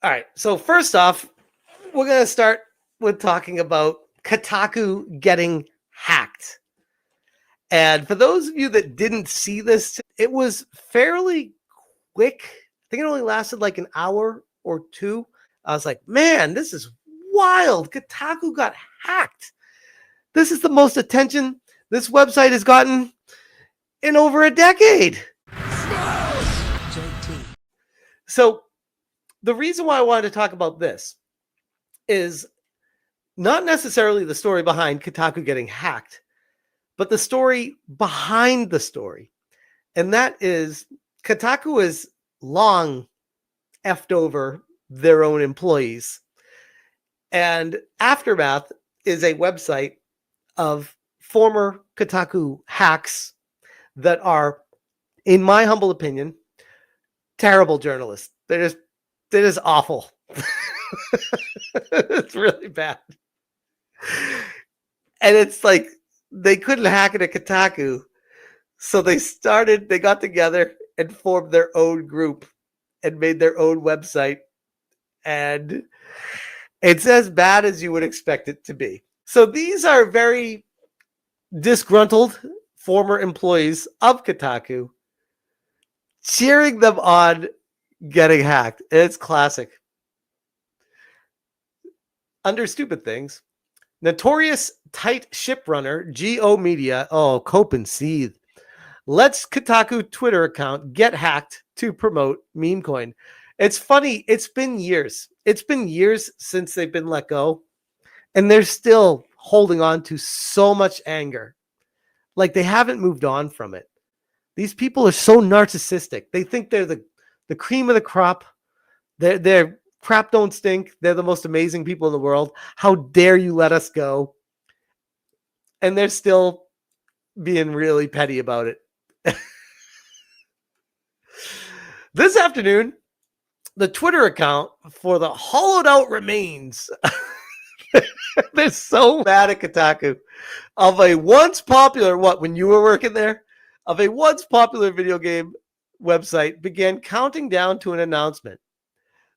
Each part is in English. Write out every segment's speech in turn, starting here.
All right. So first off, we're going to start with talking about Kotaku getting hacked. And for those of you that didn't see this, it was fairly quick. I think it only lasted like an hour or two. I was like, man, this is wild. Kotaku got hacked. This is the most attention this website has gotten in over a decade. So the reason why I wanted to talk about this is not necessarily the story behind Kotaku getting hacked, but the story behind the story. And that is Kotaku has long effed over their own employees. And Aftermath is a website of former Kotaku hacks that are, in my humble opinion, terrible journalists. They're just awful. It's really bad. And it's like they couldn't hack it at Kotaku. So they got together and formed their own group and made their own website. And it's as bad as you would expect it to be. So these are very disgruntled former employees of Kotaku cheering them on getting hacked. It's classic. Under stupid things, notorious tight ship runner Go Media, cope and seethe, lets Kotaku Twitter account get hacked to promote meme coin. It's funny. It's been years. It's been years since they've been let go, and they're still holding on to so much anger. Like they haven't moved on from it. These people are so narcissistic. They think they're the cream of the crop. They're crap don't stink. They're the most amazing people in the world. How dare you let us go? And they're still being really petty about it. This afternoon, the Twitter account for the hollowed out remains. They're so mad at Kotaku of a once popular, when you were working there, of a once popular video game website began counting down to an announcement.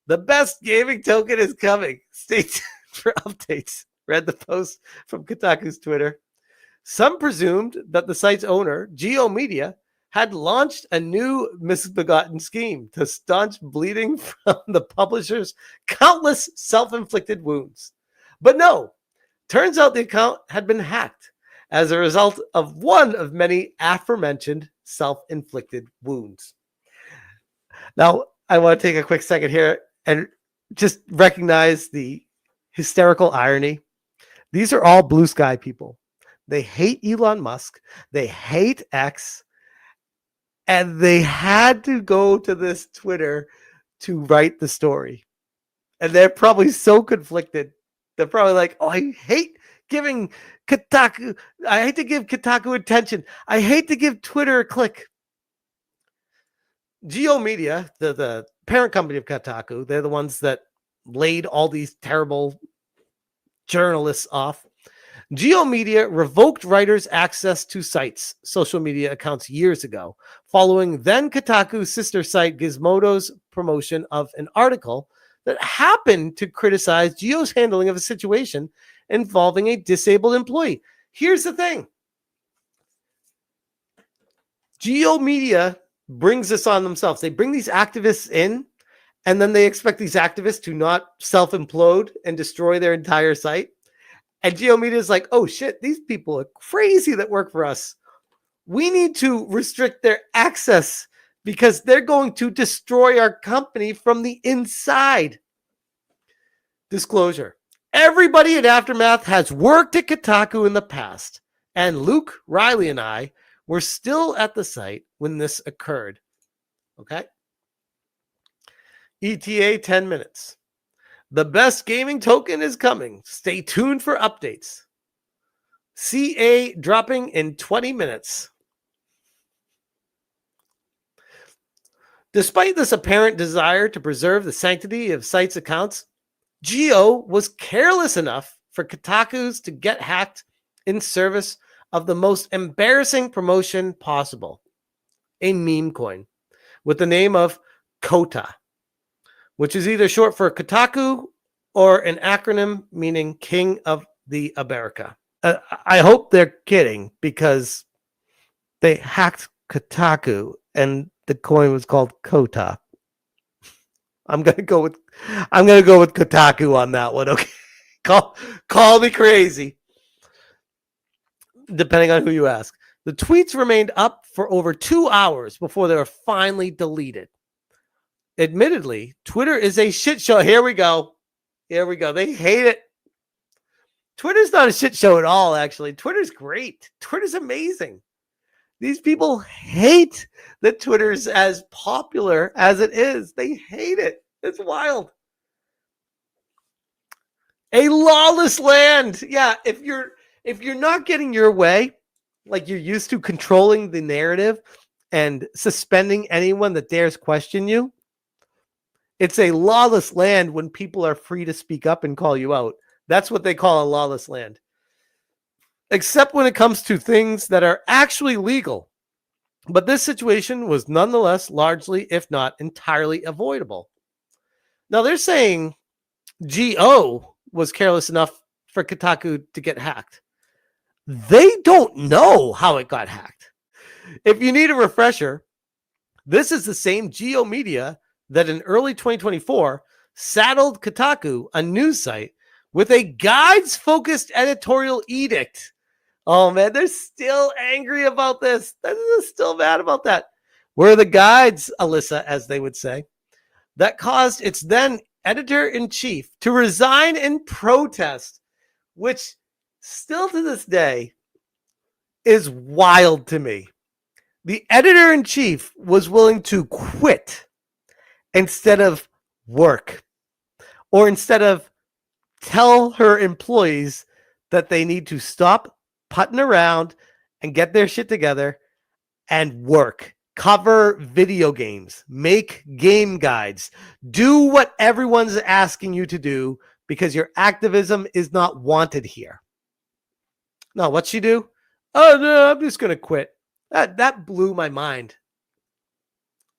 The best gaming token is coming. Stay tuned for updates. Read the post from Kotaku's Twitter. Some presumed that the site's owner, Go Media, had launched a new misbegotten scheme to staunch bleeding from the publisher's countless self-inflicted wounds. But no, turns out the account had been hacked as a result of one of many aforementioned self-inflicted wounds. Now, I want to take a quick second here and just recognize the hysterical irony. These are all blue sky people. They hate Elon Musk. They hate X. And they had to go to this Twitter to write the story. And they're probably so conflicted. They're probably like, I hate giving Kotaku. I hate to give Kotaku attention. I hate to give Twitter a click. Go Media, the parent company of Kotaku, they're the ones that laid all these terrible journalists off. Go Media revoked writers' access to sites' social media accounts years ago, following then Kotaku's sister site Gizmodo's promotion of an article that happened to criticize Geo's handling of a situation involving a disabled employee. Here's the thing. Go Media brings this on themselves. They bring these activists in, and then they expect these activists to not self-implode and destroy their entire site. And Go Media is like, oh shit, these people are crazy that work for us. We need to restrict their access because they're going to destroy our company from the inside. Disclosure. Everybody at Aftermath has worked at Kotaku in the past, and Luke, Riley, and I were still at the site when this occurred. Okay? ETA 10 minutes. The best gaming token is coming. Stay tuned for updates. CA dropping in 20 minutes. Despite this apparent desire to preserve the sanctity of sites' accounts, Geo was careless enough for Kotaku's to get hacked in service of the most embarrassing promotion possible, a meme coin with the name of Kota. which is either short for Kotaku or an acronym meaning King of the America. I hope they're kidding because they hacked Kotaku and the coin was called Kota. I'm gonna go with Kotaku on that one. Okay, call me crazy, depending on who you ask. The tweets remained up for over 2 hours before they were finally deleted. Admittedly, Twitter is a shit show. Here we go. They hate it. Twitter's not a shit show at all, actually. Twitter's great. Twitter's amazing. These people hate that Twitter's as popular as it is. They hate it. It's wild. A lawless land. Yeah, if you're not getting your way, like you're used to controlling the narrative and suspending anyone that dares question you, it's a lawless land when people are free to speak up and call you out. That's what they call a lawless land. Except when it comes to things that are actually legal. But this situation was nonetheless largely, if not entirely, avoidable. Now they're saying GO was careless enough for Kotaku to get hacked. They don't know how it got hacked. If you need a refresher, this is the same GO Media that in early 2024 saddled Kotaku, a news site, with a guides-focused editorial edict. Oh, man, they're still angry about this. They're still mad about that. Where the guides, Alyssa, as they would say, that caused its then editor-in-chief to resign in protest, which still to this day is wild to me. The editor-in-chief was willing to quit instead of work, or instead of tell her employees that they need to stop putting around and get their shit together and work, cover video games, make game guides, do what everyone's asking you to do because your activism is not wanted here. No, what'd she do? Oh, no, I'm just going to quit. That blew my mind.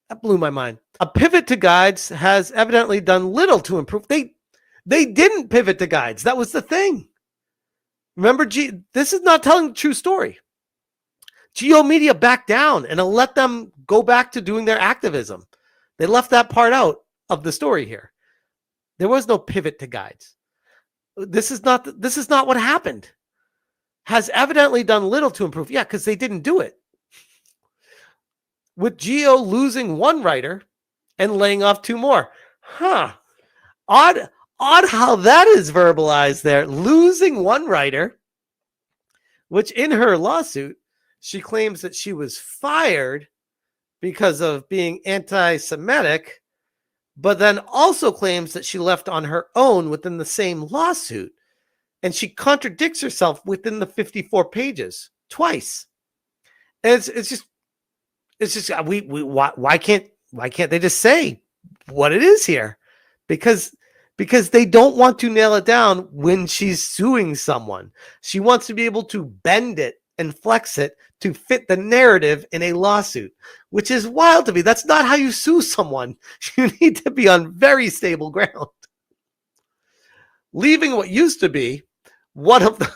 That blew my mind. A pivot to guides has evidently done little to improve. They didn't pivot to guides. That was the thing. Remember, this is not telling the true story. GO Media backed down and let them go back to doing their activism. They left that part out of the story here. There was no pivot to guides. This is not what happened. Has evidently done little to improve. Yeah, because they didn't do it. With GO losing one writer and laying off two more. Odd how that is verbalized there. Losing one writer, which in her lawsuit, she claims that she was fired because of being anti-Semitic, but then also claims that she left on her own within the same lawsuit. And she contradicts herself within the 54 pages twice. And it's just why can't they just say what it is here? Because they don't want to nail it down when she's suing someone. She wants to be able to bend it and flex it to fit the narrative in a lawsuit, which is wild to me. That's not how you sue someone. You need to be on very stable ground. Leaving what used to be one of the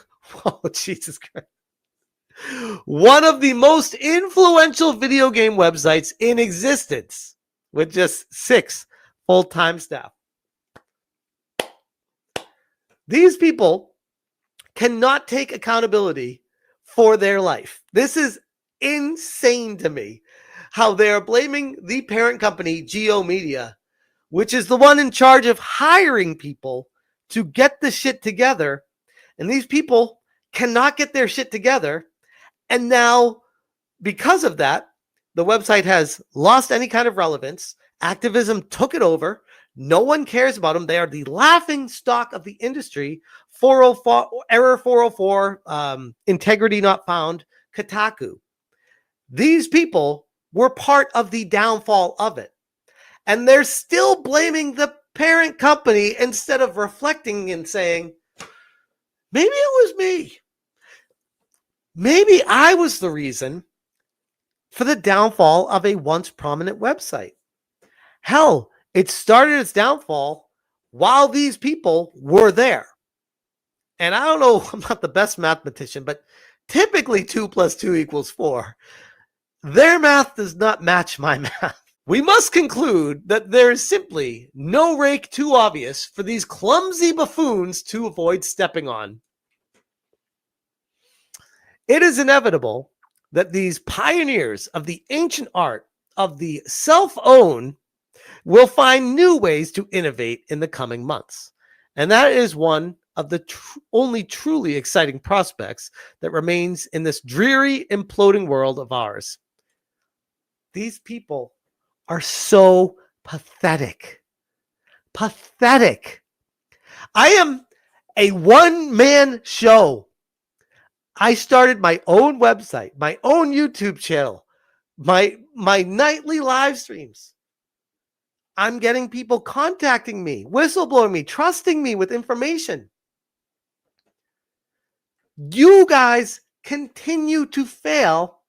one of the most influential video game websites in existence with just 6 full-time staff. These people cannot take accountability for their life. This is insane to me, how they are blaming the parent company, GO Media, which is the one in charge of hiring people to get the shit together. And these people cannot get their shit together. And now, because of that, the website has lost any kind of relevance. Activism took it over. No one cares about them. They are the laughing stock of the industry. 404, error 404, integrity not found, Kotaku. These people were part of the downfall of it. And they're still blaming the parent company instead of reflecting and saying, maybe it was me. Maybe I was the reason for the downfall of a once prominent website. Hell, It started its downfall while these people were there. And I don't know, I'm not the best mathematician, but typically 2 + 2 = 4. Their math does not match my math. We must conclude that there is simply no rake too obvious for these clumsy buffoons to avoid stepping on. It is inevitable that these pioneers of the ancient art of the self-own will find new ways to innovate in the coming months. And that is one of the only truly exciting prospects that remains in this dreary, imploding world of ours. These people are so pathetic. Pathetic. I am a one-man show. I started my own website, my own YouTube channel, my nightly live streams. I'm getting people contacting me, whistleblowing me, trusting me with information. You guys continue to fail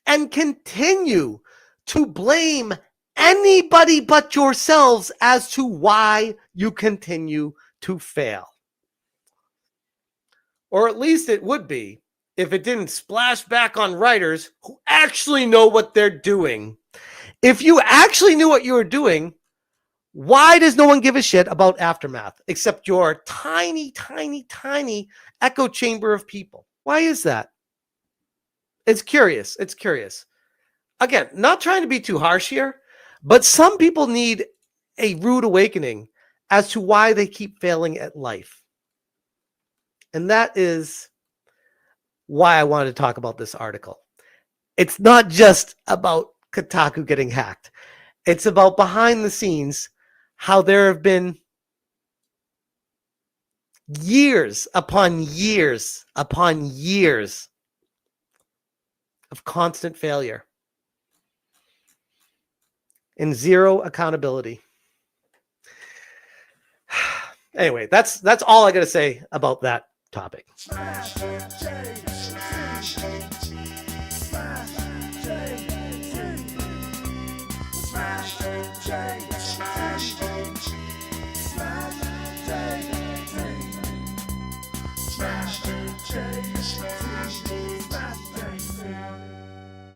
and continue to blame anybody but yourselves as to why you continue to fail. Or at least it would be if it didn't splash back on writers who actually know what they're doing. If you actually knew what you were doing, why does no one give a shit about Aftermath except your tiny, tiny, tiny echo chamber of people? Why is that? It's curious. It's curious. Again, not trying to be too harsh here, but some people need a rude awakening as to why they keep failing at life. And that is why I wanted to talk about this article. It's not just about Kotaku getting hacked. It's about behind the scenes, how there have been years upon years upon years of constant failure and zero accountability. Anyway, that's all I got to say about that topic.